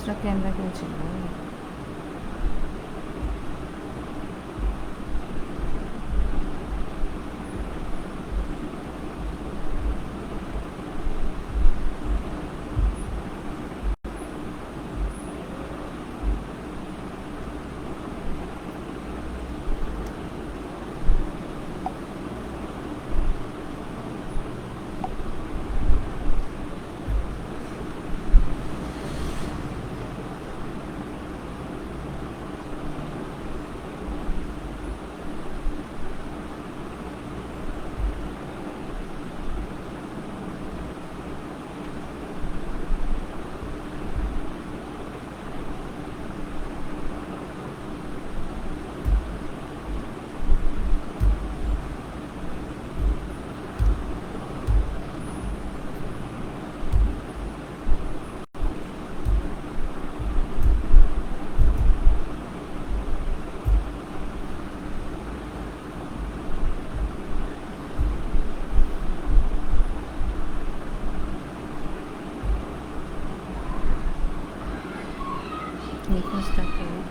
दूसरा कैमरा क्यों चल रहा है? देखो स्टार्ट करो।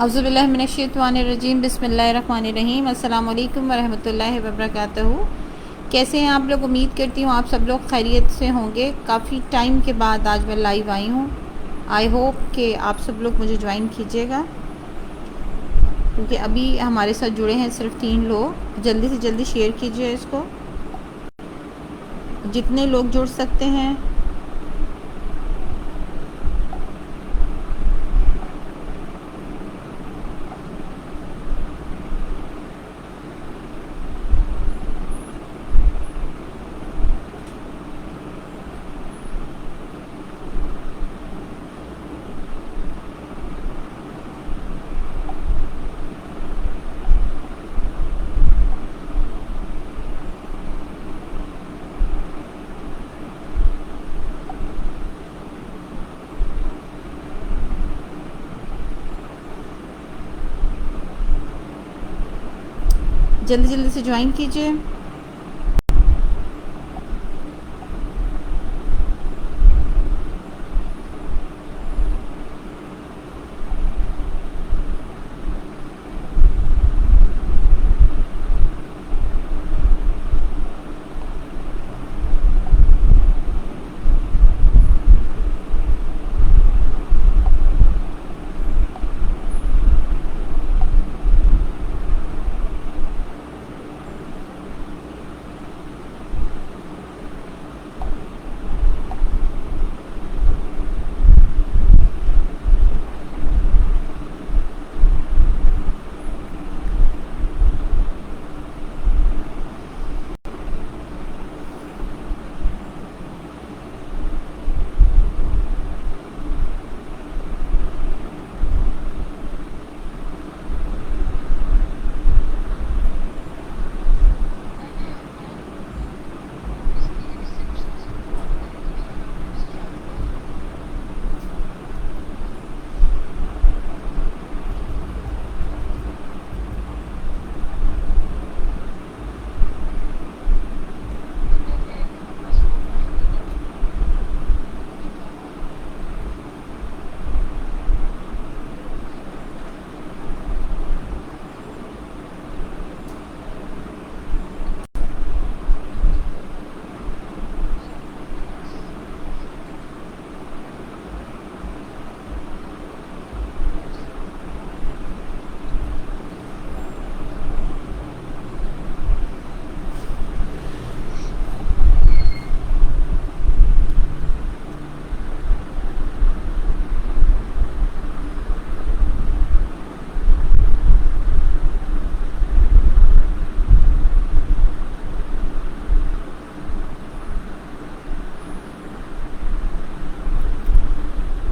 औज़ुबिल्लाहिमिनश्शैतानिर्रजीम बिस्मिल्लाहिर्रहमानिर्रहीम अस्सलामु अलैकुम वरहमतुल्लाहि वबरकातुहू। कैसे हैं आप लोग? उम्मीद करती हूँ आप सब लोग खैरियत से होंगे। काफ़ी टाइम के बाद आज मैं लाइव आई हूँ। आई होप कि आप सब लोग मुझे ज्वाइन कीजिएगा, क्योंकि अभी हमारे साथ जुड़े हैं सिर्फ 3 लोग। जल्दी से जल्दी शेयर कीजिए इसको, जितने लोग जुड़ सकते हैं। जल्दी जल्दी से ज्वाइन कीजिए।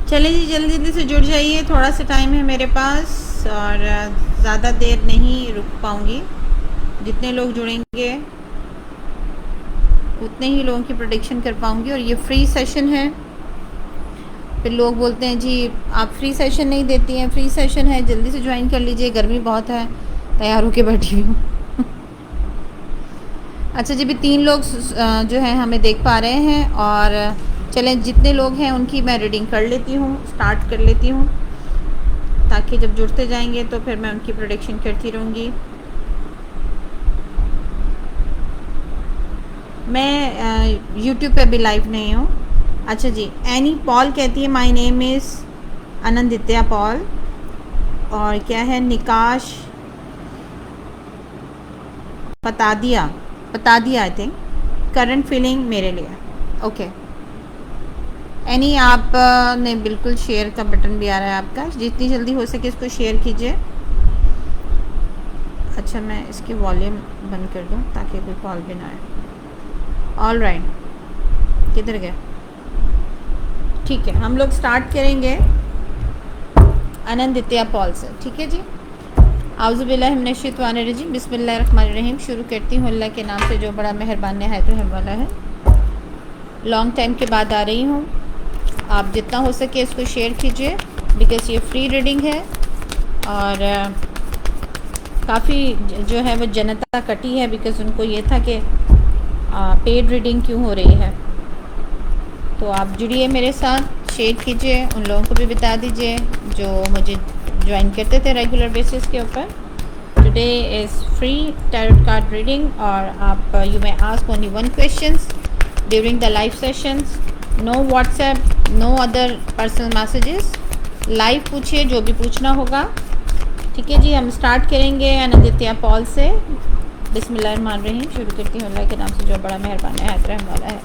चलिए जी, जल्दी जल्दी से जुड़ जाइए, थोड़ा सा टाइम है मेरे पास और ज़्यादा देर नहीं रुक पाऊँगी। जितने लोग जुड़ेंगे उतने ही लोगों की प्रेडिक्शन कर पाऊँगी। और ये फ्री सेशन है। फिर लोग बोलते हैं जी आप फ्री सेशन नहीं देती हैं, फ्री सेशन है, जल्दी से ज्वाइन कर लीजिए, गर्मी बहुत है, तैयार होके बैठी हुई हूँ। अच्छा जी, भी 3 लोग जो है हमें देख पा रहे हैं और चलें जितने लोग हैं उनकी मैं रीडिंग कर लेती हूँ, स्टार्ट कर लेती हूँ, ताकि जब जुड़ते जाएंगे तो फिर मैं उनकी प्रेडिक्शन करती रहूँगी। मैं यूट्यूब पे भी लाइव नहीं हूँ। अच्छा जी, एनी पॉल कहती है माय नेम इज़ आनंदित्या पॉल। और क्या है, Nikash पतादिया I think, current feeling मेरे लिए। ओके एनी, आप ने बिल्कुल शेयर का बटन भी आ रहा है आपका, जितनी जल्दी हो सके इसको शेयर कीजिए। अच्छा मैं इसकी वॉल्यूम बंद कर दूं ताकि कोई कॉल भी ना आए। ऑल राइट, किधर गया? ठीक है, हम लोग स्टार्ट करेंगे आनंदित्या पॉल से। ठीक है जी, आउज़ुबिल्लाहि मिनश्शैतानिर्रजीम, बिस्मिल्लाहिर्रहमानिर्रहीम। शुरू करती हूँ अल्लाह के नाम से जो बड़ा मेहरबान निहायत रहम वाला है। लॉन्ग टाइम के बाद आ रही हूँ, आप जितना हो सके इसको शेयर कीजिए, बिकॉज़ ये फ्री रीडिंग है और काफ़ी जो है वो जनता कटी है, बिकॉज़ उनको ये था कि पेड रीडिंग क्यों हो रही है। तो आप जुड़िए मेरे साथ, शेयर कीजिए, उन लोगों को भी बता दीजिए जो मुझे ज्वाइन करते थे रेगुलर बेसिस के ऊपर। Today is free tarot card reading और आप you may ask only 1 questions during the live sessions. No WhatsApp, no other personal messages, live पूछिए जो भी पूछना होगा। ठीक है जी, हम स्टार्ट करेंगे आनंदित्या पॉल से। बिस्मिल्लाहिर्रहमानिर्रहीम। शुरू करती हूँ अल्लाह के नाम से जो बड़ा मेहरबान निहायत रहम वाला है।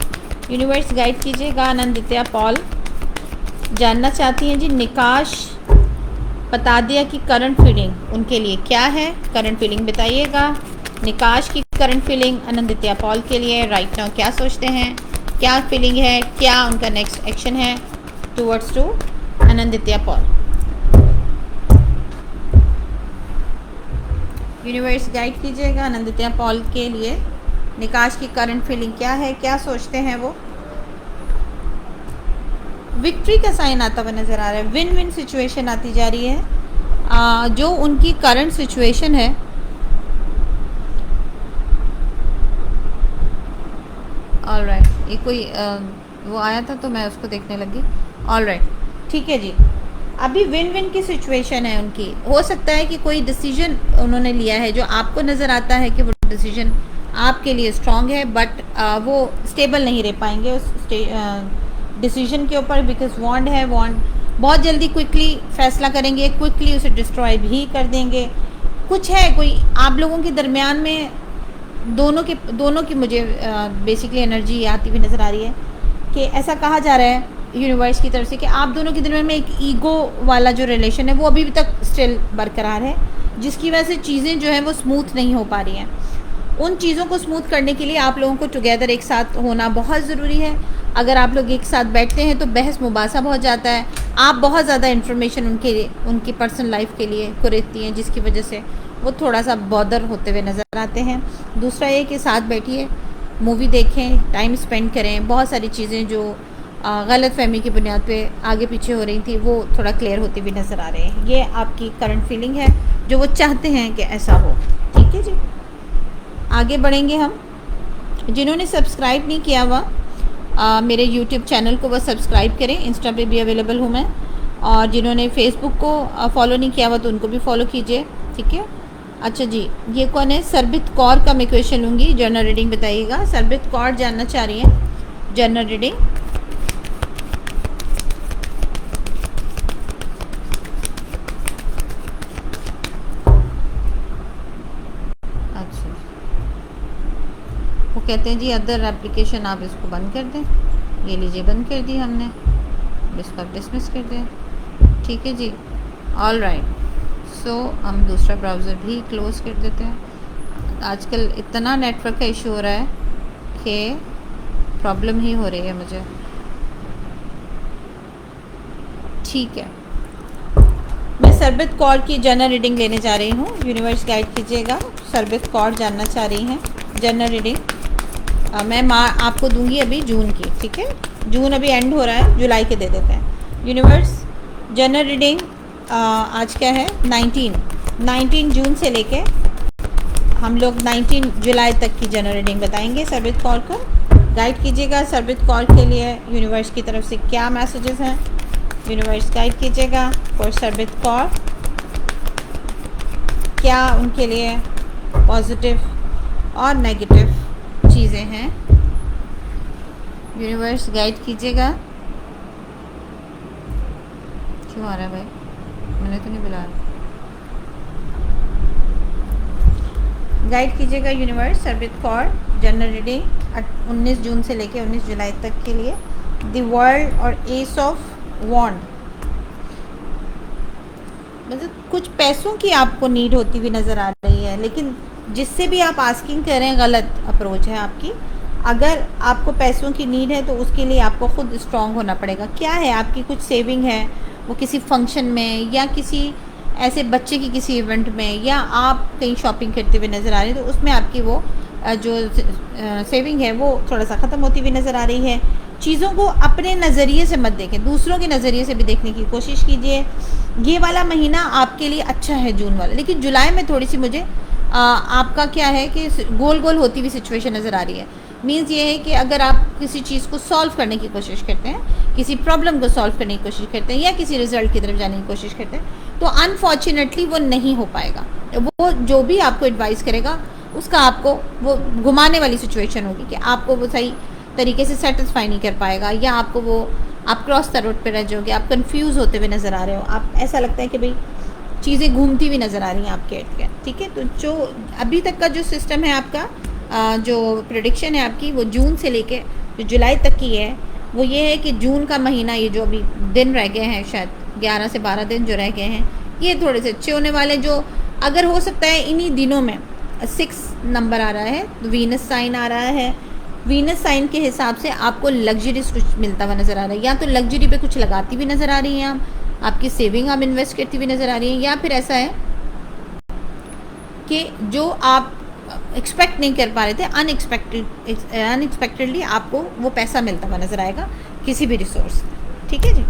यूनिवर्स गाइड कीजिएगा। आनंदित्या पॉल जानना चाहती हैं जी निकाश पतादिया की करंट फीलिंग उनके लिए क्या है, करंट फीलिंग बताइएगा। निकाश की करंट फीलिंग आनंदित्या पॉल के लिए राइट नाउ क्या सोचते हैं, क्या फीलिंग है, क्या उनका नेक्स्ट एक्शन है towards to Ananditya Paul. Universe guide कीजिएगा आनंदित्या पॉल के लिए निकाश की करंट फीलिंग क्या है, क्या सोचते हैं वो। विक्ट्री का साइन आता हुआ नज़र आ रहा है, विन विन सिचुएशन आती जा रही है। जो उनकी करंट सिचुएशन है ये कोई वो आया था तो मैं उसको देखने लगी। ऑल राइट, ठीक है जी। अभी विन विन की सिचुएशन है उनकी। हो सकता है कि कोई डिसीजन उन्होंने लिया है जो आपको नज़र आता है कि वो डिसीजन आपके लिए स्ट्रांग है, बट वो स्टेबल नहीं रह पाएंगे उस डिसीजन के ऊपर, बिकॉज वॉन्ड है। वॉन्ड बहुत जल्दी क्विकली फैसला करेंगे, क्विकली उसे डिस्ट्रॉय भी कर देंगे। कुछ है कोई आप लोगों के दरमियान में, दोनों की मुझे बेसिकली एनर्जी आती हुई नज़र आ रही है कि ऐसा कहा जा रहा है यूनिवर्स की तरफ से कि आप दोनों के दरमियान में एक ईगो वाला जो रिलेशन है वो अभी भी तक स्टिल बरकरार है, जिसकी वजह से चीज़ें जो हैं वो स्मूथ नहीं हो पा रही हैं। उन चीज़ों को स्मूथ करने के लिए आप लोगों को टुगेदर एक साथ होना बहुत ज़रूरी है। अगर आप लोग एक साथ बैठते हैं तो बहस मुबासा बहुत जाता है, आप बहुत ज़्यादा इन्फॉर्मेशन उनकी पर्सनल लाइफ के लिए कुरेदती हैं, जिसकी वजह से वो थोड़ा सा बॉदर होते हुए नज़र आते हैं। दूसरा ये कि साथ बैठिए, मूवी देखें, टाइम स्पेंड करें। बहुत सारी चीज़ें जो गलत फहमी की बुनियाद पे आगे पीछे हो रही थी वो थोड़ा क्लियर होती हुई नज़र आ रहे हैं। ये आपकी करंट फीलिंग है जो वो चाहते हैं कि ऐसा हो। ठीक है जी, आगे बढ़ेंगे हम। जिन्होंने सब्सक्राइब नहीं किया हुआ मेरे यूट्यूब चैनल को, वह सब्सक्राइब करें। इंस्टा पे भी अवेलेबल हूँ मैं। और जिन्होंने फेसबुक को फॉलो नहीं किया हुआ तो उनको भी फॉलो कीजिए। ठीक है। अच्छा जी, ये कौन है? सरबित कौर का मैं क्वेश्चन लूँगी, जनरल रीडिंग बताइएगा। सरबित कौर जानना चाह रही हैं जनरल रीडिंग। अच्छा, वो कहते हैं जी अदर एप्लीकेशन आप इसको बंद कर दें। ये लीजिए, बंद कर दी हमने, इसको आप डिसमिस कर दें। ठीक है जी, ऑल राइट। सो हम दूसरा ब्राउज़र भी क्लोज़ कर देते हैं। आजकल इतना नेटवर्क का इशू हो रहा है कि प्रॉब्लम ही हो रही है मुझे। ठीक है, मैं सरबित कौर की जनरल रीडिंग लेने जा रही हूँ। यूनिवर्स गाइड कीजिएगा। सरबित कौर जानना चाह रही हैं जनरल रीडिंग। मैं आपको दूंगी अभी जून की। ठीक है, जून अभी एंड हो रहा है, जुलाई के दे देते हैं। यूनिवर्स जनरल रीडिंग आज क्या है? 19 जून से लेके हम लोग 19 जुलाई तक की जनरल रीडिंग बताएंगे। सरबित कौर को गाइड कीजिएगा। सरबित कौर के लिए यूनिवर्स की तरफ से क्या मैसेजेस हैं? यूनिवर्स गाइड कीजिएगा फॉर सरबित कौर। क्या उनके लिए पॉजिटिव और नेगेटिव चीज़ें हैं? यूनिवर्स गाइड कीजिएगा। क्यों आ रहा है भाई? मैंने तो नहीं बुलाया। गाइड कीजिएगा यूनिवर्स सरबित कौर जनरल रीडिंग 19 जून से लेके 19 जुलाई तक के लिए। द वर्ल्ड और एस ऑफ वॉन्ड, मतलब कुछ पैसों की आपको नीड होती हुई नज़र आ रही है, लेकिन जिससे भी आप आस्किंग कर रहे हैं गलत अप्रोच है आपकी। अगर आपको पैसों की नीड है तो उसके लिए आपको खुद स्ट्रांग होना पड़ेगा। क्या है? आपकी कुछ सेविंग है, वो किसी फंक्शन में या किसी ऐसे बच्चे की किसी इवेंट में, या आप कहीं शॉपिंग करते हुए नज़र आ रहे हैं तो उसमें आपकी वो जो सेविंग है वो थोड़ा सा ख़त्म होती हुई नज़र आ रही है। चीज़ों को अपने नज़रिए से मत देखें, दूसरों के नज़रिए से भी देखने की कोशिश कीजिए। ये वाला महीना आपके लिए अच्छा है, जून वाला, लेकिन जुलाई में थोड़ी सी मुझे आपका क्या है कि गोल गोल होती हुई सिचुएशन नज़र आ रही है। मीन्स ये है कि अगर आप किसी चीज़ को सॉल्व करने की कोशिश करते हैं, किसी प्रॉब्लम को सॉल्व करने की कोशिश करते हैं, या किसी रिजल्ट की तरफ जाने की कोशिश करते हैं, तो अनफॉर्चुनेटली वो नहीं हो पाएगा। वो जो भी आपको एडवाइस करेगा उसका आपको वो घुमाने वाली सिचुएशन होगी कि आपको वो सही तरीके से सेटिस्फाई नहीं कर पाएगा, या आपको वो आप क्रॉस द रोड पर रह जाओगे, आप कंफ्यूज होते हुए नज़र आ रहे हो, आप ऐसा लगता है कि भाई चीज़ें घूमती हुई नज़र आ रही हैं आपके इर्द गिर्द। ठीक है, तो जो अभी तक का जो सिस्टम है आपका, जो प्रेडिक्शन है आपकी, वो जून से लेके जो जुलाई तक की है, वो ये है कि जून का महीना, ये जो अभी दिन रह गए हैं, शायद 11 से 12 दिन जो रह गए हैं, ये थोड़े से अच्छे होने वाले। जो अगर हो सकता है इन्हीं दिनों में 6 नंबर आ रहा है, तो वीनस साइन आ रहा है। वीनस साइन के हिसाब से आपको लग्जरीज कुछ मिलता हुआ नज़र आ रहा है, या तो लग्जरी पे कुछ लगाती हुई नज़र आ रही हैं आप, आपकी सेविंग आप इन्वेस्ट करती हुई नज़र आ रही हैं, या फिर ऐसा है कि जो आप एक्सपेक्ट नहीं कर पा रहे थे, अनएक्सपेक्टेडली आपको वो पैसा मिलता हुआ नज़र आएगा किसी भी रिसोर्स। ठीक है जी,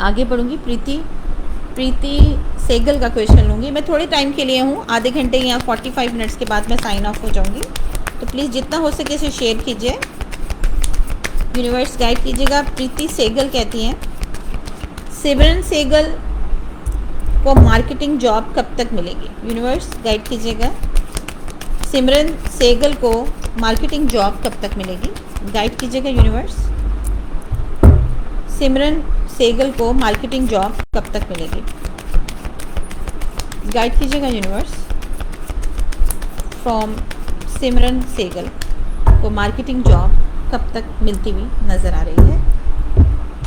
आगे बढ़ूंगी। प्रीति सेगल का क्वेश्चन लूँगी। मैं थोड़े टाइम के लिए हूँ, आधे घंटे या 45 मिनट्स के बाद मैं साइन ऑफ हो जाऊँगी। तो प्लीज़ जितना हो सके इसे शेयर कीजिए, यूनिवर्स गाइड कीजिएगा। प्रीति सेगल कहती हैं सिमरन सेगल को मार्केटिंग जॉब कब तक मिलेगी? यूनिवर्स गाइड कीजिएगा, सिमरन सेगल को मार्केटिंग जॉब कब तक मिलेगी? गाइड कीजिएगा यूनिवर्स, सिमरन सेगल को मार्केटिंग जॉब कब तक मिलेगी? गाइड कीजिएगा यूनिवर्स। फ्रॉम सिमरन सेगल को मार्केटिंग जॉब कब तक मिलती हुई नज़र आ रही है?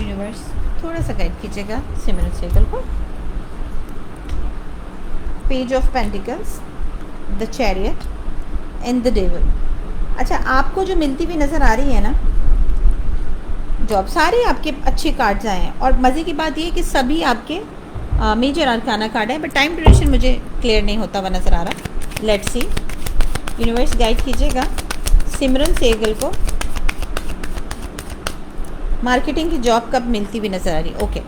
यूनिवर्स थोड़ा सा गाइड कीजिएगा सिमरन सेगल को। Page of pentacles, the chariot and the devil. अच्छा, आपको जो मिलती हुई नज़र आ रही है ना जॉब, सारे आपके अच्छे कार्ड्स आए हैं और मज़े की बात ये कि सभी आपके मेजर अरकाना कार्ड है, बट टाइम ड्यूरेशन मुझे क्लियर नहीं होता हुआ नज़र आ रहा। लेट्स सी, यूनिवर्स गाइड कीजिएगा सिमरन सेगल को मार्केटिंग की जॉब कब मिलती हुई नज़र आ रही है? ओके,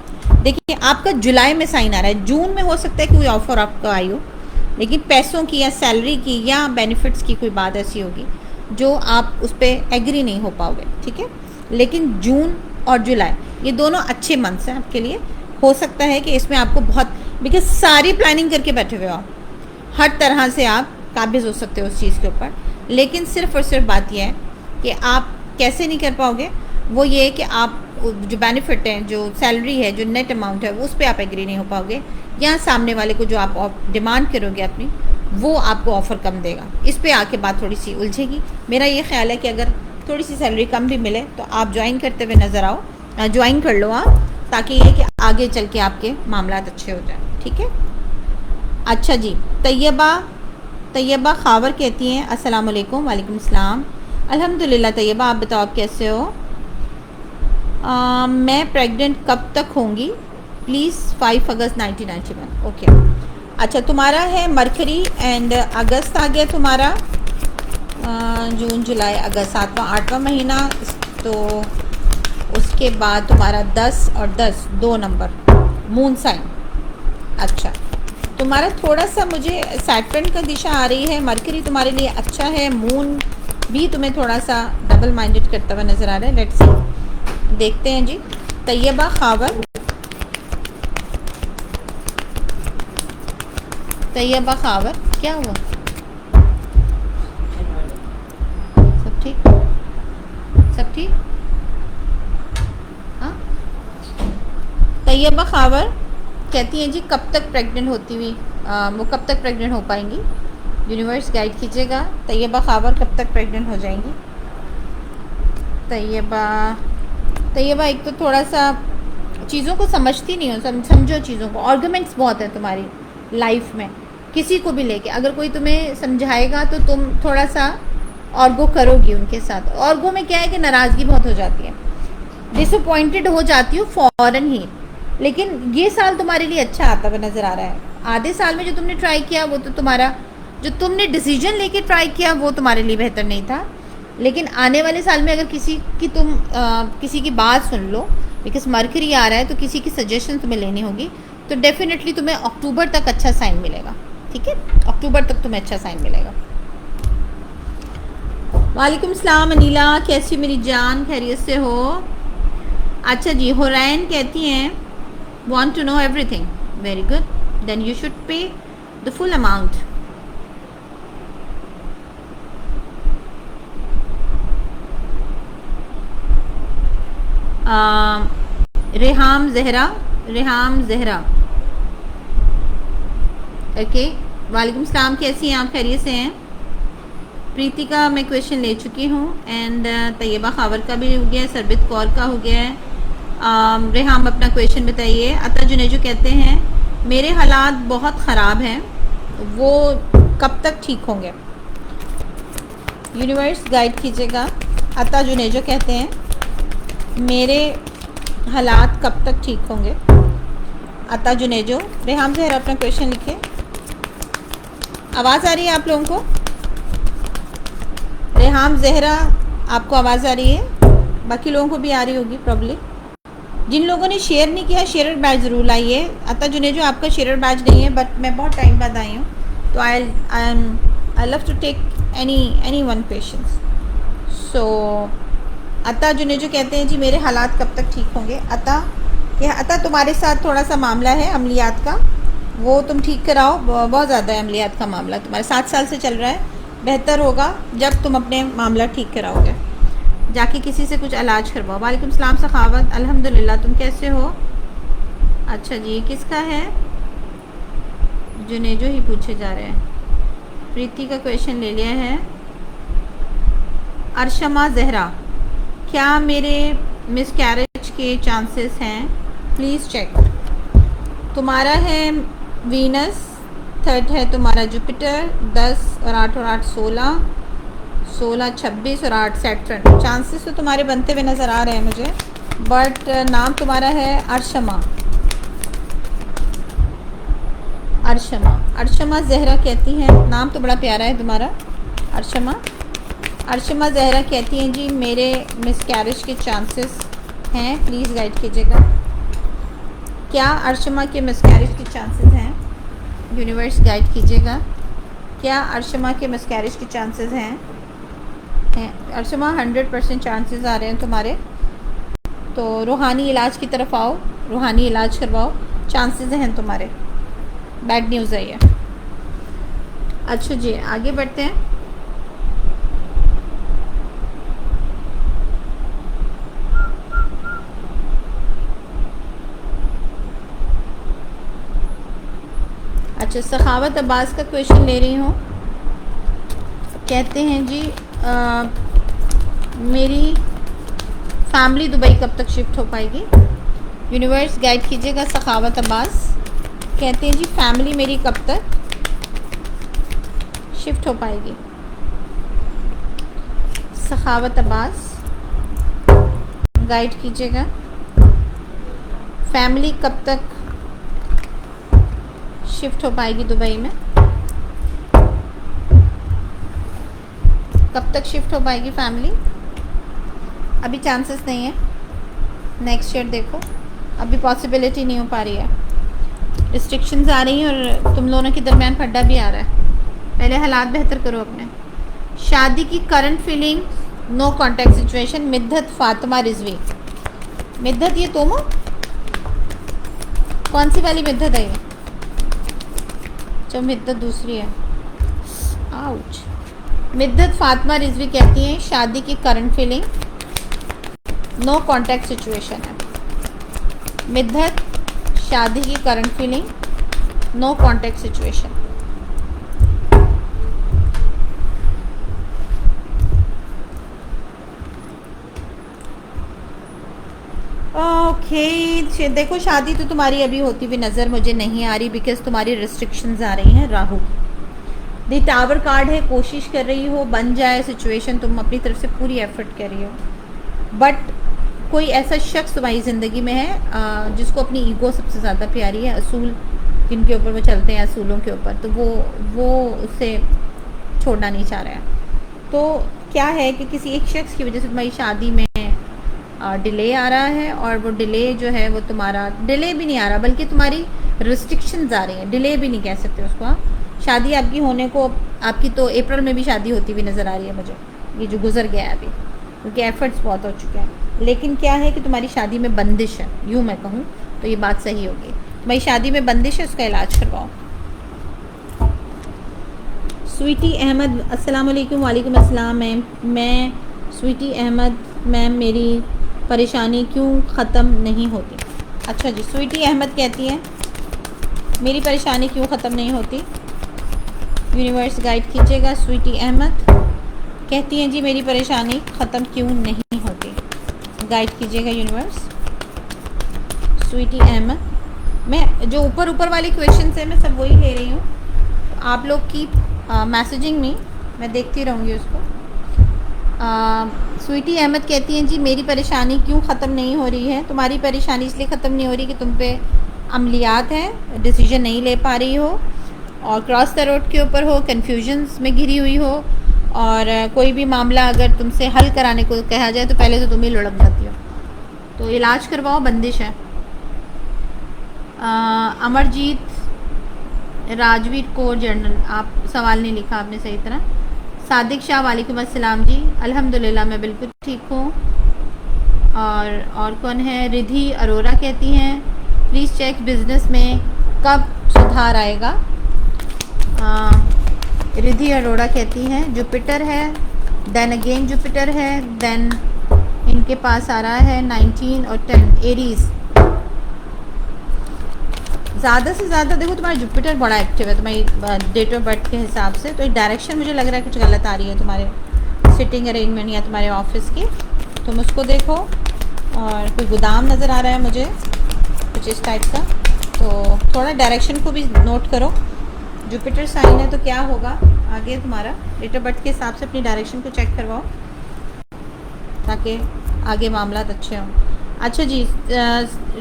देखिए आपका जुलाई में साइन आ रहा है, जून में हो सकता है कोई ऑफर आपका आई हो, लेकिन पैसों की या सैलरी की या बेनिफिट्स की कोई बात ऐसी होगी जो आप उस पर एग्री नहीं हो पाओगे, ठीक है। लेकिन जून और जुलाई ये दोनों अच्छे मंथ्स हैं आपके लिए। हो सकता है कि इसमें आपको बहुत, बिकॉज सारी प्लानिंग करके बैठे हुए हो, हर तरह से आप काबिज हो सकते हो उस चीज़ के ऊपर, लेकिन सिर्फ और सिर्फ बात यह है कि आप कैसे नहीं कर पाओगे, वो ये है कि आप जो बेनिफिट है, जो सैलरी है, जो नेट अमाउंट है, उस पर आप एग्री नहीं हो पाओगे, या सामने वाले को जो आप डिमांड करोगे अपनी, वो आपको ऑफ़र कम देगा। इस पे आके बात थोड़ी सी उलझेगी। मेरा ये ख्याल है कि अगर थोड़ी सी सैलरी कम भी मिले तो आप ज्वाइन करते हुए नज़र आओ, ज्वाइन कर लो आप, ताकि ये कि आगे चल के आपके मामलात अच्छे हो जाए, ठीक है। अच्छा जी, तैयबा खावर कहती हैं अस्सलाम वालेकुम। वालेकुम अस्सलाम। अल्हम्दुलिल्लाह तैयबा, आप बताओ आप कैसे हो? मैं प्रेग्नेंट कब तक होंगी प्लीज़? 5 अगस्त 1991। ओके, अच्छा तुम्हारा है मरकरी एंड अगस्त आ गया तुम्हारा, जून जुलाई अगस्त 7वां महीना, तो उसके बाद तुम्हारा 10 और 10 2 नंबर मून साइन। अच्छा, तुम्हारा थोड़ा सा मुझे सैटर्न का दिशा आ रही है, मरकरी तुम्हारे लिए अच्छा है, मून भी तुम्हें थोड़ा सा डबल माइंडेड करता हुआ नज़र आ रहा है। लेट्स सी, देखते हैं जी। तैयबा खावर, तैयबा खावर क्या हुआ? सब ठीक, सब ठीक? हाँ, तैयबा खावर कहती हैं जी कब तक प्रेग्नेंट होती हुई, वो कब तक प्रेग्नेंट हो पाएंगी? यूनिवर्स गाइड कीजिएगा, तैयबा खावर कब तक प्रेग्नेंट हो जाएंगी? तैयबा एक तो थोड़ा सा चीज़ों को समझती नहीं हो, समझो चीज़ों को, आर्गुमेंट्स बहुत है तुम्हारी लाइफ में, किसी को भी लेके अगर कोई तुम्हें समझाएगा तो तुम थोड़ा सा आर्गो करोगी उनके साथ। आर्गो में क्या है कि नाराज़गी बहुत हो जाती है, डिसअपॉइंटेड हो जाती हो फ़ौरन ही। लेकिन ये साल तुम्हारे लिए अच्छा आता हुआ नज़र आ रहा है। आधे साल में जो तुमने ट्राई किया वो तो तुम्हारा, जो तुमने डिसीजन लेके ट्राई किया वो तुम्हारे लिए बेहतर नहीं था, लेकिन आने वाले साल में अगर किसी की बात सुन लो, बिकॉज मरकरी आ रहा है तो किसी की सजेशन तुम्हें लेनी होगी, तो डेफिनेटली तुम्हें अक्टूबर तक अच्छा साइन मिलेगा, ठीक है। अक्टूबर तक तुम्हें अच्छा साइन मिलेगा। वालेकुम सलाम अनीला, कैसी मेरी जान, खैरियत से हो? अच्छा जी, हुरैन कहती हैं want to know everything, very good, then you should pay the full amount। Reham Zahra okay, वालेकुम सलाम, कैसी हैं आप, खैरियत से हैं? प्रीति का मैं क्वेश्चन ले चुकी हूँ एंड तैयबा खावर का भी हो गया है, सरबित कौर का हो गया है। रेहाम अपना क्वेश्चन बताइए। अता जुनेजो कहते हैं मेरे हालात बहुत ख़राब हैं, वो कब तक ठीक होंगे? यूनिवर्स गाइड कीजिएगा। अता जुनेजो कहते हैं मेरे हालात कब तक ठीक होंगे? अता जुनेजो। रेहाम जहरा अपना क्वेश्चन लिखे। आवाज़ आ रही है आप लोगों को? रेहाम जहरा आपको आवाज़ आ रही है? बाकी लोगों को भी आ रही होगी प्रॉब्ली। जिन लोगों ने शेयर नहीं किया, शेयर बैच ज़रूर लाइए। अता जुनेजो आपका शेयर बैच नहीं है, बट मैं बहुत टाइम बाद आई हूँ, तो I love to take any one patients. So Ata Junejo कहते हैं जी मेरे हालात कब तक ठीक होंगे। अता तुम्हारे साथ थोड़ा सा मामला है अमलियात का, वो तुम ठीक कराओ। बहुत ज़्यादा है अमलियात का मामला, तुम्हारे 7 साल से चल रहा है। बेहतर होगा जब तुम अपने मामला ठीक कराओगे, जाके किसी से कुछ इलाज करवाओ। वालेकुम सलाम सखावत, अल्हम्दुलिल्लाह, तुम कैसे हो? अच्छा जी, ये किसका है? जुनेजो ही पूछे जा रहे हैं। प्रीति का क्वेश्चन ले लिया है। अरशमा जहरा, क्या मेरे मिसकैरेज के चांसेस हैं? Please check. तुम्हारा है वीनस, थर्ड है तुम्हारा जुपिटर, 10 और 8 और 8 16, 16 26 और 8 सैटर्न। चांसेस तो तुम्हारे बनते हुए नज़र आ रहे हैं मुझे, बट नाम तुम्हारा है अरशमा। अरशमा जहरा कहती हैं, नाम तो बड़ा प्यारा है तुम्हारा, अरशमा जहरा कहती हैं जी मेरे मिसकैरेज के चांसेस हैं, प्लीज़ गाइड कीजिएगा। क्या अरशमा के मिसकैरेज के चांसेस हैं? यूनिवर्स गाइड कीजिएगा। क्या अरशमा के मिसकैरेज के चांसेस हैं? अरशमा 100% चांसेस आ रहे हैं तुम्हारे, तो रूहानी इलाज की तरफ आओ, रूहानी इलाज करवाओ, चांसेस हैं तुम्हारे। बैड न्यूज़ है ये। अच्छा जी, आगे बढ़ते हैं। अच्छा, सखावत अब्बास का क्वेश्चन ले रही हूँ। कहते हैं जी मेरी फैमिली दुबई कब तक शिफ्ट हो पाएगी? यूनिवर्स गाइड कीजिएगा। सखावत अब्बास कहते हैं जी फैमिली मेरी कब तक शिफ्ट हो पाएगी? सखावत अब्बास गाइड कीजिएगा, फैमिली कब तक शिफ्ट हो पाएगी दुबई में? कब तक शिफ्ट हो पाएगी फैमिली? अभी चांसेस नहीं है, नेक्स्ट ईयर देखो, अभी पॉसिबिलिटी नहीं हो पा रही है। रिस्ट्रिक्शंस आ रही हैं और तुम दोनों के दरमियान फड्डा भी आ रहा है। पहले हालात बेहतर करो अपने। शादी की current feeling, no contact situation. Middat Fatima Rizvi, Middat ये तुम हो? कौन सी वाली मिद्दत है ये? जब मिद्दत दूसरी है। आउच। मिद्दत फातिमा रिजवी कहती हैं शादी की current feeling, no contact situation है। मिद्दत, शादी की current feeling, no contact situation. Okay, देखो शादी तो तुम्हारी अभी होती हुई नज़र मुझे नहीं आ रही, बिकॉज तुम्हारी रिस्ट्रिक्शंस आ रही हैं। राहु दी टावर कार्ड है, कोशिश कर रही हो बन जाए सिचुएशन, तुम अपनी तरफ से पूरी एफर्ट कर रही हो, बट कोई ऐसा शख्स तुम्हारी ज़िंदगी में है जिसको अपनी ईगो सबसे ज़्यादा प्यारी है, असूल जिनके ऊपर वो चलते हैं, असूलों के ऊपर, तो वो उससे छोड़ना नहीं चाह रहा है। तो क्या है कि किसी एक शख्स की वजह से तुम्हारी शादी में डिले आ रहा है, और वो डिले जो है वो तुम्हारा डिले भी नहीं आ रहा, बल्कि तुम्हारी रिस्ट्रिक्शंस आ रही हैं। डिले भी नहीं कह सकते उसको आप। शादी आपकी होने को, आपकी तो अप्रैल में भी शादी होती हुई नज़र आ रही है मुझे, ये जो गुजर गया है अभी, क्योंकि एफर्ट्स बहुत हो चुके हैं। लेकिन क्या है कि तुम्हारी शादी में बंदिश है, यूँ मैं कहूँ तो ये बात सही होगी। तुम्हारी शादी में बंदिश है, उसका इलाज करवाओ। स्वीटी अहमद, अस्सलाम वालेकुम। वालेकुम अस्सलाम मैम। मैं स्वीटी अहमद मैम, मेरी परेशानी क्यों ख़त्म नहीं होती? अच्छा जी, स्वीटी अहमद कहती हैं मेरी परेशानी क्यों ख़त्म नहीं होती? यूनिवर्स गाइड कीजिएगा। स्वीटी अहमद कहती हैं जी मेरी परेशानी ख़त्म क्यों नहीं होती? गाइड कीजिएगा यूनिवर्स। स्वीटी अहमद, मैं जो ऊपर वाले क्वेश्चन हैं मैं सब वही ले रही हूँ, आप लोग की मैसेजिंग में मैं देखती रहूँगी उसको। स्वीटी अहमद कहती हैं जी मेरी परेशानी क्यों ख़त्म नहीं हो रही है? तुम्हारी परेशानी इसलिए ख़त्म नहीं हो रही कि तुम पे अमलियात है, डिसीजन नहीं ले पा रही हो, और क्रॉस द रोड के ऊपर हो, कन्फ्यूजन्स में घिरी हुई हो, और कोई भी मामला अगर तुमसे हल कराने को कहा जाए तो पहले तो तुम ही लुढ़क जाती हो। तो इलाज करवाओ, बंदिश है। अमरजीत राजवीर कोर जर्नल, आप सवाल नहीं लिखा आपने सही तरह। सादिक शाह वालेकुम अस्सलाम जी, अल्हम्दुलिल्लाह मैं बिल्कुल ठीक हूँ। और कौन है? रिधि अरोरा कहती हैं प्लीज़ चेक बिज़नेस में कब सुधार आएगा। रिधि अरोरा कहती हैं जुपिटर है, देन अगेन जुपिटर है, देन इनके पास आ रहा है 19 और 10 एरीज। ज़्यादा से ज़्यादा देखो तुम्हारा जुपिटर बड़ा एक्टिव है तुम्हारी डेट ऑफ बर्थ के हिसाब से, तो एक डायरेक्शन मुझे लग रहा है कुछ गलत आ रही है तुम्हारे सिटिंग अरेंजमेंट या तुम्हारे ऑफिस की, तुम उसको देखो। और कोई गोदाम नज़र आ रहा है मुझे कुछ इस टाइप का, तो थोड़ा डायरेक्शन को भी नोट करो। जुपिटर साइन है तो क्या होगा आगे तुम्हारा डेट ऑफ बर्थ के हिसाब से अपनी डायरेक्शन को चेक करवाओ ताकि आगे मामला अच्छे हों। अच्छा जी,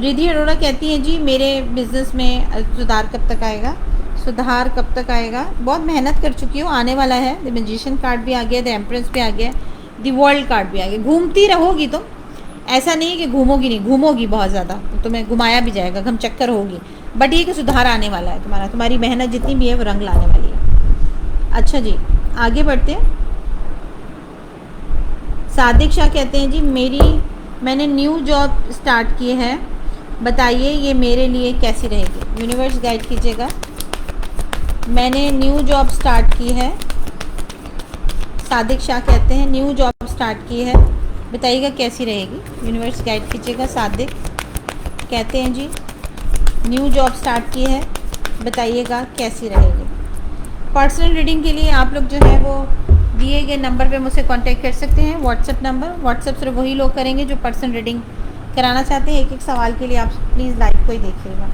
रिधि अरोड़ा कहती हैं जी मेरे बिज़नेस में सुधार कब तक आएगा? सुधार कब तक आएगा? बहुत मेहनत कर चुकी हूँ, आने वाला है। द मैजिशियन कार्ड भी आ गया, द एम्प्रेस भी आ गया, द वर्ल्ड कार्ड भी आ गया। घूमती रहोगी तुम, ऐसा नहीं कि घूमोगी नहीं, घूमोगी बहुत ज़्यादा, तुम्हें घुमाया भी जाएगा, घम चक्कर होगी, बट ये कि सुधार आने वाला है तुम्हारा, तुम्हारी मेहनत जितनी भी है वो रंग लाने वाली है। अच्छा जी, आगे बढ़ते हैं। सादिक शाह कहते हैं जी मैंने न्यू जॉब स्टार्ट की है, बताइए ये मेरे लिए कैसी रहेगी? यूनिवर्स गाइड कीजिएगा। मैंने न्यू जॉब स्टार्ट की है, सादिक शाह कहते हैं न्यू जॉब स्टार्ट की है, बताइएगा कैसी रहेगी? यूनिवर्स गाइड कीजिएगा। सादिक कहते हैं जी न्यू जॉब स्टार्ट की है, बताइएगा कैसी रहेगी? पर्सनल रीडिंग के लिए आप लोग जो है वो दिए गए नंबर पे मुझसे कांटेक्ट कर सकते हैं, व्हाट्सएप नंबर। व्हाट्सएप सिर्फ वही लोग करेंगे जो पर्सनल रीडिंग कराना चाहते हैं। एक एक सवाल के लिए आप प्लीज़ लाइव को ही देखिएगा।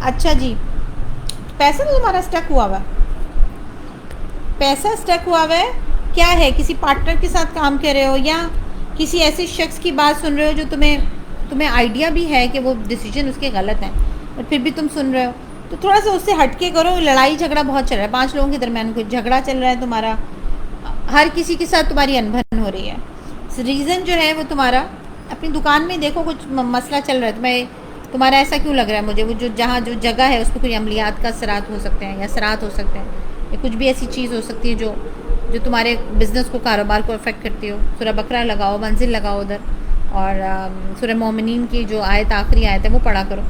अच्छा जी, पैसा तो तुम्हारा स्टक हुआ हुआ, पैसा स्टक हुआ हुआ है, क्या है? किसी पार्टनर के साथ काम कर रहे हो या किसी ऐसे शख्स की बात सुन रहे हो जो तुम्हें आइडिया भी है कि वो डिसीजन उसके गलत हैं, और फिर भी तुम सुन रहे हो, तो थोड़ा सा उससे हटके करो। लड़ाई झगड़ा बहुत चल रहा है, 5 लोगों के दरमियान कोई झगड़ा चल रहा है तुम्हारा, हर किसी के साथ तुम्हारी अनबन हो रही है। रीज़न जो है वो तुम्हारा अपनी दुकान में देखो कुछ मसला चल रहा है, तुम्हारा ऐसा क्यों लग रहा है मुझे? वो जो जगह है उस पर कोई अमलियात का असरात हो सकते हैं या असरात हो सकते हैं, या कुछ भी ऐसी चीज़ हो सकती है जो तुम्हारे बिज़नेस को, कारोबार को अफेक्ट करती हो। सूरह बकरा लगाओ, मंजिल लगाओ उधर, और सूरह मोमिनीन की जो आयत आखिरी आयत है वो पढ़ा करो।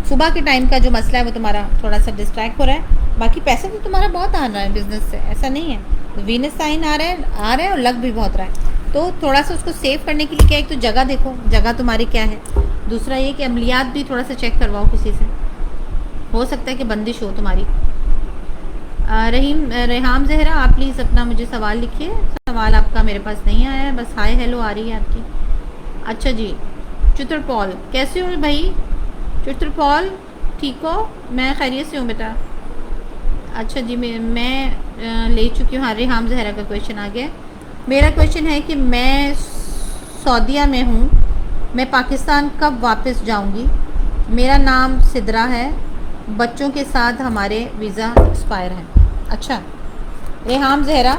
सुबह के टाइम का जो मसला है वो तुम्हारा थोड़ा सा डिस्ट्रैक्ट हो रहा है, बाकी पैसा तो तुम्हारा बहुत आ रहा है बिज़नेस से, ऐसा नहीं है। तो वीनस साइन आ रहा है और लग भी बहुत रहा है, तो थोड़ा सा उसको सेव करने के लिए क्या, एक तो जगह देखो, जगह तुम्हारी क्या है, दूसरा ये कि अमलियात भी थोड़ा सा चेक करवाओ किसी से, हो सकता है कि बंदिश हो तुम्हारी। रेहाम जहरा, आप प्लीज़ अपना मुझे सवाल लिखिए। सवाल आपका मेरे पास नहीं आया है, बस हाय हेलो आ रही है आपकी। अच्छा जी, चित्रपॉल कैसे हो भाई? चित्रपॉल ठीक हो? मैं खैरियत से हूँ बेटा। अच्छा जी, मैं ले चुकी हूँ। हाँ, रेहाम जहरा का क्वेश्चन आ गया। मेरा क्वेश्चन है कि मैं सऊदीया में हूँ, मैं पाकिस्तान कब वापस जाऊँगी? मेरा नाम सिद्रा है, बच्चों के साथ हमारे वीज़ा एक्सपायर है। अच्छा, रेहाम जहरा,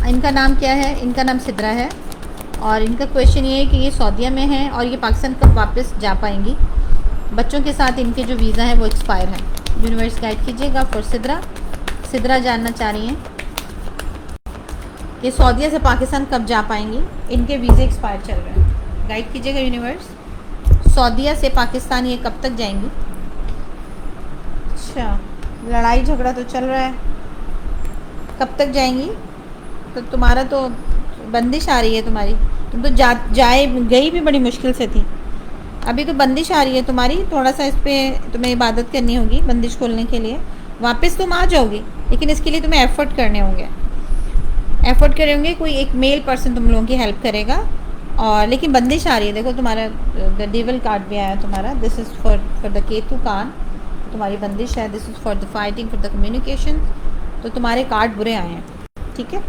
इनका नाम क्या है? इनका नाम सिद्रा है, और इनका क्वेश्चन ये है कि ये सऊदीया में है और ये पाकिस्तान कब वापस जा पाएंगी? बच्चों के साथ इनके जो वीज़ा है वो एक्सपायर है। यूनिवर्स गाइड कीजिएगा फॉर सिद्रा जानना चाह रही हैं कि सऊदीया से पाकिस्तान कब जा पाएंगी, इनके वीज़े एक्सपायर चल रहे हैं। गाइड कीजिएगा यूनिवर्स, सऊदीया से पाकिस्तान ये कब तक जाएंगी? अच्छा, लड़ाई झगड़ा तो चल रहा है, कब तक जाएंगी? तो तुम्हारा तो बंदिश आ रही है तुम्हारी, तुम तो गई भी बड़ी मुश्किल से थी, अभी तो बंदिश आ रही है तुम्हारी। थोड़ा सा इस पर तुम्हें इबादत करनी होगी बंदिश खोलने के लिए। वापस तुम आ जाओगी, लेकिन इसके लिए तुम्हें एफ़र्ट करने होंगे, कोई एक मेल पर्सन तुम लोगों की हेल्प करेगा। और लेकिन बंदिश आ रही है, देखो तुम्हारा द डेविल कार्ड भी आया तुम्हारा, this is for the Ketu कान, तुम्हारी बंदिश है, this is for the fighting, for the communication. तो तुम्हारे कार्ड बुरे आए हैं, ठीक है?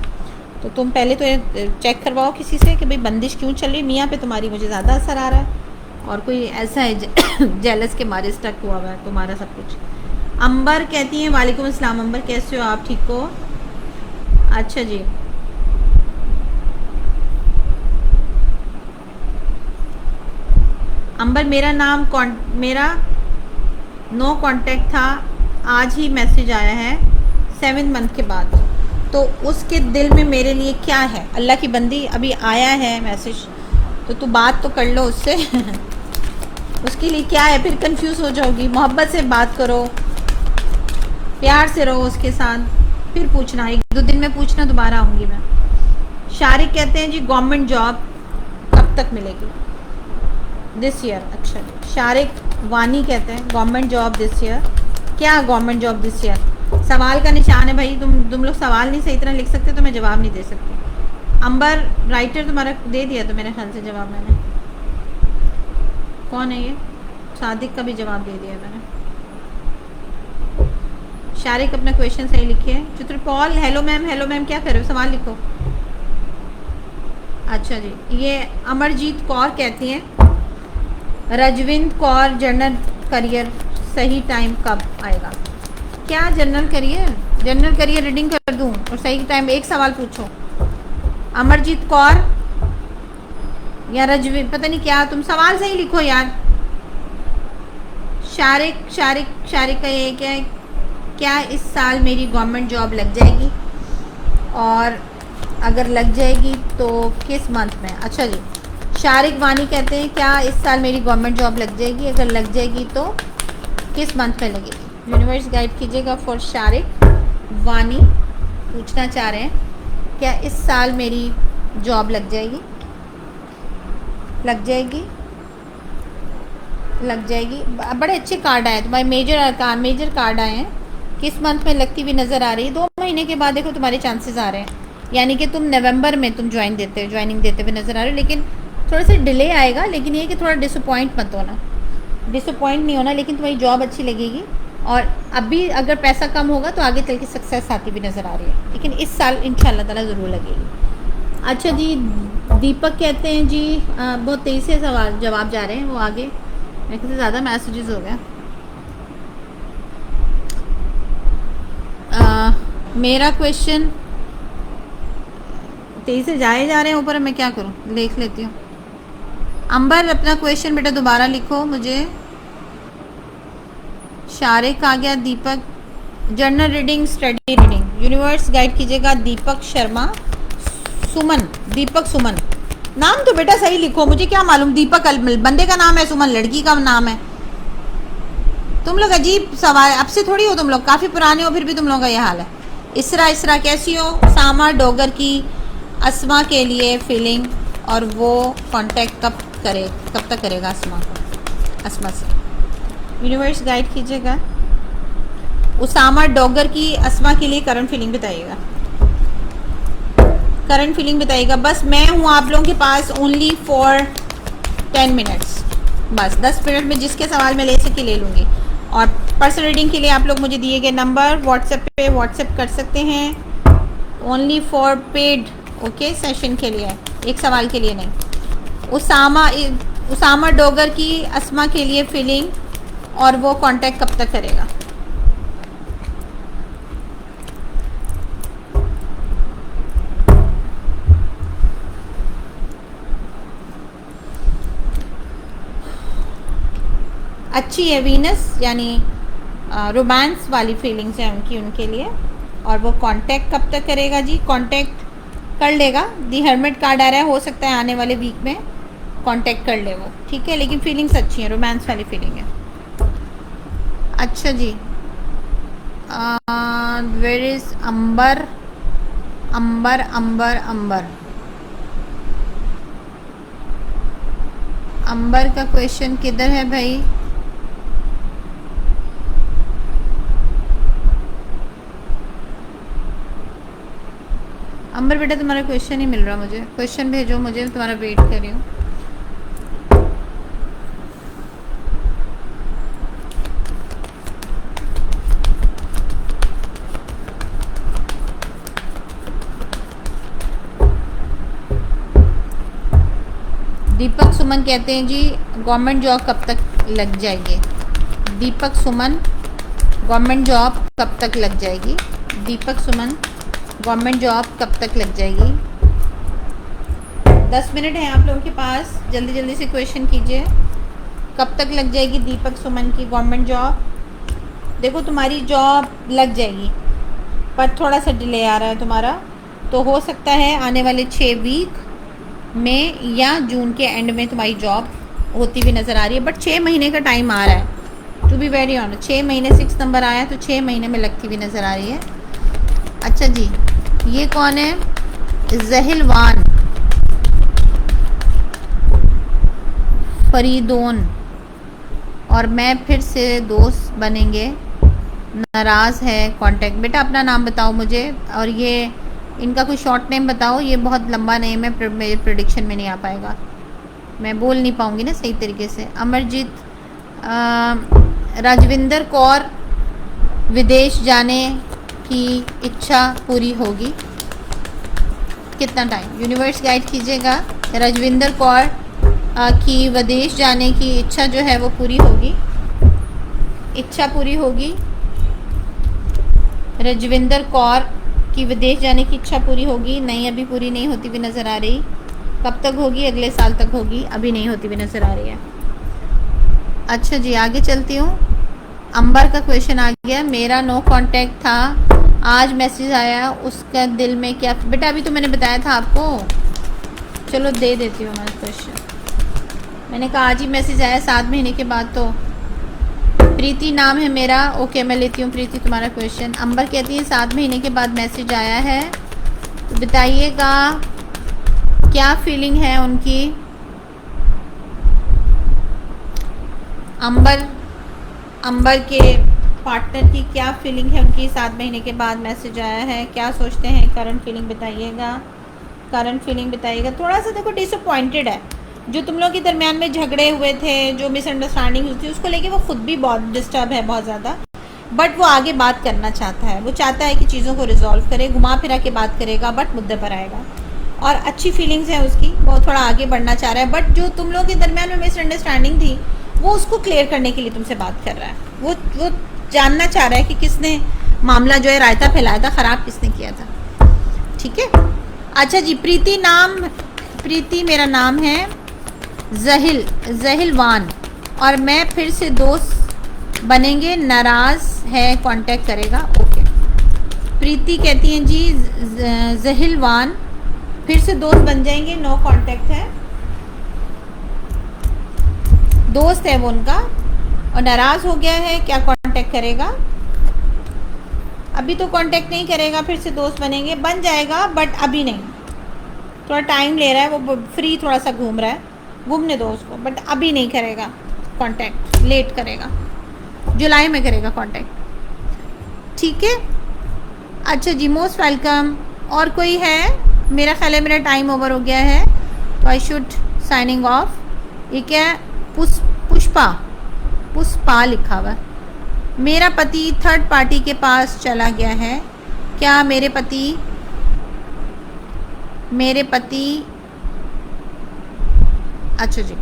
तो तुम पहले तो ये चेक करवाओ किसी से कि भाई बंदिश क्यों चल रही है। मियाँ पे तुम्हारी मुझे ज़्यादा असर आ रहा है, और कोई ऐसा है जेलस के मारे स्टक हुआ है तुम्हारा सब कुछ। अंबर कहती हैं वालेकुम अस्सलाम। अंबर कैसे हो आप? ठीक हो? अच्छा जी, अंबर मेरा नो कांटेक्ट था, आज ही मैसेज आया है 7 मंथ के बाद। तो उसके दिल में मेरे लिए क्या है। अल्लाह की बंदी, अभी आया है मैसेज तो तू बात तो कर लो उससे उसके लिए क्या है, फिर कंफ्यूज हो जाओगी। मोहब्बत से बात करो, प्यार से रहो उसके साथ, फिर पूछना, 1-2 दिन में पूछना, दोबारा आऊँगी मैं। शारिक कहते हैं जी गवर्नमेंट जॉब कब तक मिलेगी? This year. अच्छा, शारिक वानी कहते हैं गवर्नमेंट जॉब दिस ईयर। क्या गवर्नमेंट जॉब दिस ईयर? सवाल का निशान है भाई, तुम लोग सवाल नहीं सही तरह लिख सकते तो मैं जवाब नहीं दे सकती। अंबर राइटर तुम्हारा दे दिया तो मेरे ख्याल से जवाब मैंने। कौन है ये? सादिक का भी जवाब दे दिया मैंने। शारिक अपना क्वेश्चन सही लिखिए। चित्रपॉल हेलो मैम क्या कर रहे हो, सवाल लिखो। अच्छा जी, ये अमरजीत कौर कहती हैं रजविंद कौर जनरल करियर सही टाइम कब आएगा? क्या जनरल करियर रीडिंग कर दूं और सही टाइम? एक सवाल पूछो। अमरजीत कौर या रजविंद, पता नहीं क्या, तुम सवाल सही लिखो यार। शारिक का ये क्या इस साल मेरी गवर्नमेंट जॉब लग जाएगी, और अगर लग जाएगी तो किस मंथ में? अच्छा जी, शारिक वानी कहते हैं क्या इस साल मेरी गवर्नमेंट जॉब लग जाएगी, अगर लग जाएगी तो किस मंथ में लगेगी? यूनिवर्स गाइड कीजिएगा फॉर शारिक वानी। पूछना चाह रहे हैं क्या इस साल मेरी जॉब लग जाएगी? बड़े अच्छे कार्ड आए तुम्हारे, मेजर कार्ड आए हैं। किस मंथ में लगती हुई नज़र आ रही है? 2 महीने के बाद देखो तुम्हारे चांसेस आ रहे हैं, यानी कि तुम नवंबर में तुम ज्वाइनिंग देते हुए नज़र आ रहे हो, लेकिन थोड़ा सा डिले आएगा। लेकिन ये कि थोड़ा डिसअपॉइंट नहीं होना, लेकिन तुम्हारी जॉब अच्छी लगेगी। और अभी अगर पैसा कम होगा तो आगे चल के सक्सेस आती भी नज़र आ रही है, लेकिन इस साल इंशाल्लाह ताला ज़रूर लगेगी। अच्छा जी, दीपक कहते हैं जी बहुत तेज़ी से सवाल जवाब जा रहे हैं, वो आगे मेरे से ज़्यादा मैसेजेस हो गए। मेरा क्वेश्चन तेज़ी से जाए जा रहे हैं ऊपर, मैं क्या करूं, देख लेती हूँ। अंबर अपना क्वेश्चन बेटा दोबारा लिखो मुझे। शारिक आ गया। Deepak journal reading study reading universe guide कीजिएगा। दीपक सुमन नाम तो बेटा सही लिखो, मुझे क्या मालूम दीपक बंदे का नाम है, सुमन लड़की का नाम है। तुम लोग अजीब सवाल, अब से थोड़ी हो तुम लोग, काफ़ी पुराने हो फिर भी तुम लोगों का यह हाल है। इसरा कैसी हो? सामा डोगर की अस्मा के लिए फीलिंग, और वो कांटेक्ट कब तक करेगा अस्मा से? यूनिवर्स गाइड कीजिएगा। उसामा डोगर की अस्मा के लिए करंट फीलिंग बताइएगा। बस मैं हूँ आप लोगों के पास ओनली फॉर 10 मिनट्स, बस 10 मिनट में जिसके सवाल मैं ले सके ले लूँगी। और पर्सनल रीडिंग के लिए आप लोग मुझे दिए गए नंबर व्हाट्सएप कर सकते हैं, only for paid okay session के लिए, एक सवाल के लिए नहीं। उसामा डोगर की अस्मा के लिए फीलिंग, और वो कांटेक्ट कब तक करेगा? अच्छी है वीनस, यानी रोमांस वाली फीलिंग्स है उनके लिए। और वो कांटेक्ट कब तक करेगा जी? कांटेक्ट कर लेगा। दी हर्मिट कार्ड आ रहा है, हो सकता है आने वाले वीक में कांटेक्ट कर ले वो, ठीक है। लेकिन फीलिंग्स अच्छी हैं, रोमांस वाली फीलिंग है। अच्छा जी, वेयर इज अंबर का क्वेश्चन किधर है भाई? अंबर बेटा तुम्हारा क्वेश्चन ही मिल रहा मुझे, क्वेश्चन भेजो मुझे, तुम्हारा वेट कर रही हूँ। दीपक सुमन कहते हैं जी गवर्नमेंट जॉब कब तक लग जाएगी? दीपक सुमन गवर्नमेंट जॉब कब तक लग जाएगी? दीपक सुमन गवर्नमेंट जॉब कब तक लग जाएगी? 10 मिनट है आप लोगों के पास, जल्दी से क्वेश्चन कीजिए। कब तक लग जाएगी दीपक सुमन की गवर्नमेंट जॉब? देखो तुम्हारी जॉब लग जाएगी, पर थोड़ा सा डिले आ रहा है तुम्हारा, तो हो सकता है आने वाले 6 वीक में या जून के एंड में तुम्हारी जॉब होती हुई नज़र आ रही है। बट 6 महीने का टाइम आ रहा है, टू बी वेरी ऑनेस्ट। 6 महीने, 6 नंबर आया तो 6 महीने में लगती हुई नज़र आ रही है। अच्छा जी, ये कौन है? जहिलवान फरीदोन और मैं फिर से दोस्त बनेंगे, नाराज़ है कांटेक्ट। बेटा अपना नाम बताओ मुझे, और ये इनका कोई शॉर्ट नेम बताओ। ये बहुत लंबा नेम है, मेरे प्रेडिक्शन में नहीं आ पाएगा, मैं बोल नहीं पाऊँगी ना सही तरीके से। अमरजीत, राजविंदर कौर विदेश जाने की इच्छा पूरी होगी, कितना टाइम? यूनिवर्स गाइड कीजिएगा। राजविंदर कौर की विदेश जाने की इच्छा जो है वो पूरी होगी, इच्छा पूरी होगी। राजविंदर कौर की विदेश जाने की इच्छा पूरी होगी। नहीं, अभी पूरी नहीं होती हुई नज़र आ रही। कब तक होगी? अगले साल तक होगी, अभी नहीं होती हुई नज़र आ रही है। अच्छा जी, आगे चलती हूँ। अंबर का क्वेश्चन आ गया। मेरा नो कांटेक्ट था, आज मैसेज आया, उसका दिल में क्या? बेटा अभी तो मैंने बताया था आपको, चलो दे देती हूँ मैं क्वेश्चन। मैंने कहा आज ही मैसेज आया 7 महीने के बाद। तो प्रीति नाम है मेरा, ओके मैं लेती हूँ प्रीति तुम्हारा क्वेश्चन। अंबर कहती है 7 महीने के बाद मैसेज आया है, तो बताइएगा क्या फीलिंग है उनकी। अंबर के पार्टनर की क्या फीलिंग है उनकी? 7 महीने के बाद मैसेज आया है, क्या सोचते हैं? करंट फीलिंग बताइएगा, करंट फीलिंग बताइएगा। थोड़ा सा देखो डिसअपॉइंटेड है, जो तुम लोग के दरमियान में झगड़े हुए थे, जो मिसअंडरस्टैंडिंग हुई थी, उसको लेके वो खुद भी बहुत डिस्टर्ब है, बहुत ज़्यादा। बट वो आगे बात करना चाहता है, वो चाहता है कि चीज़ों को रिजॉल्व करे, घुमा फिरा के बात करेगा, बट मुद्दे पर आएगा। और अच्छी फीलिंग्स है उसकी, वो थोड़ा आगे बढ़ना चाह रहा है। बट जो तुम लोग के दरमियान में मिसअंडरस्टैंडिंग थी, वो उसको क्लियर करने के लिए तुमसे बात कर रहा है। वो जानना चाह रहा है कि किसने मामला जो है रायता फैलाया था, ख़राब किसने किया था। ठीक है। अच्छा जी, प्रीति मेरा नाम है, जहिलवान और मैं फिर से दोस्त बनेंगे, नाराज़ है कांटेक्ट करेगा। ओके, प्रीति कहती हैं जी जहिलवान फिर से दोस्त बन जाएंगे, नो कांटेक्ट है, दोस्त है वो उनका, और नाराज़ हो गया है, क्या कांटेक्ट करेगा? अभी तो कांटेक्ट नहीं करेगा, फिर से दोस्त बनेंगे, बन जाएगा बट अभी नहीं, थोड़ा टाइम ले रहा है, वो फ्री थोड़ा सा घूम रहा है, घूमने दो उसको, बट अभी नहीं करेगा कांटेक्ट, लेट करेगा, जुलाई में करेगा कांटेक्ट। ठीक है। अच्छा जी, मोस्ट वेलकम। और कोई है? मेरा ख्याल है मेरा टाइम ओवर हो गया है, तो आई शुड साइनिंग ऑफ। ये क्या है? पुष्पा लिखा हुआ। मेरा पति थर्ड पार्टी के पास चला गया है, क्या मेरे पति अच्छा जी,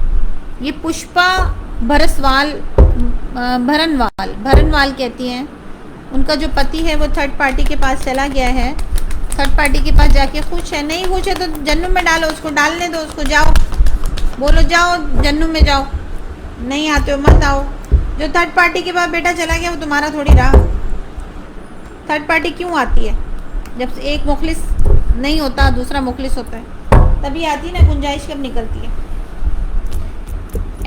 ये पुष्पा भरनवाल कहती हैं उनका जो पति है वो थर्ड पार्टी के पास चला गया है, थर्ड पार्टी के पास जाके खुश है। नहीं खुश है तो जन्नू में डालो उसको, डालने दो उसको, जाओ बोलो जाओ जन्नू में जाओ, नहीं आते हो मत आओ। जो थर्ड पार्टी के पास बेटा चला गया वो तुम्हारा थोड़ी रहा। थर्ड पार्टी क्यों आती है? जब एक मुखलिस नहीं होता दूसरा मुखलिस होता है, तभी आती है ना, गुंजाइश कब निकलती है।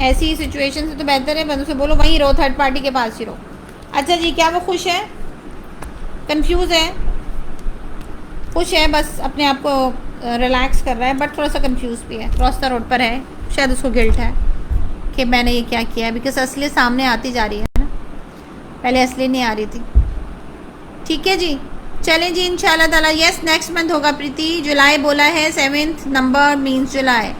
ऐसी सिचुएशन से तो बेहतर है बंदों से बोलो वहीं रहो, थर्ड पार्टी के पास ही रहो। अच्छा जी, क्या वो खुश है? कंफ्यूज है? खुश है, बस अपने आप को रिलैक्स कर रहा है, बट थोड़ा सा कंफ्यूज भी है, क्रॉस द रोड पर है, शायद उसको गिल्ट है कि मैंने ये क्या किया, बिकॉज असली सामने आती जा रही है ना, पहले असली नहीं आ रही थी। ठीक है जी, चलें जी इंशाल्लाह ताला। यस, नेक्स्ट मंथ होगा प्रीति, जुलाई बोला है, 7th नंबर मीन्स जुलाई।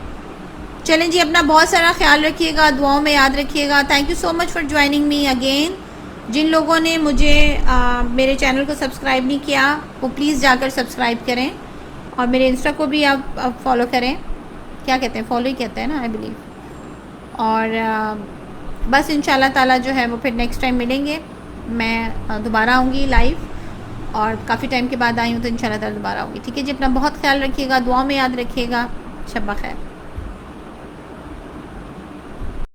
चलें जी, अपना बहुत सारा ख्याल रखिएगा, दुआओं में याद रखिएगा। Thank you so much for joining me again. जिन लोगों ने मुझे मेरे चैनल को सब्सक्राइब नहीं किया वो प्लीज़ जाकर सब्सक्राइब करें, और मेरे इंस्टा को भी आप फॉलो करें, क्या कहते हैं, फॉलो ही कहते हैं ना आई बिलीव। और बस इंशाल्लाह ताला जो है वो फिर नेक्स्ट टाइम मिलेंगे, मैं दोबारा आऊँगी लाइव, और काफ़ी टाइम के बाद आई हूँ तो इंशाल्लाह ताला दोबारा आऊँगी। ठीक है जी, अपना बहुत ख्याल रखिएगा, दुआ में याद रखिएगा। शब्बा खैर।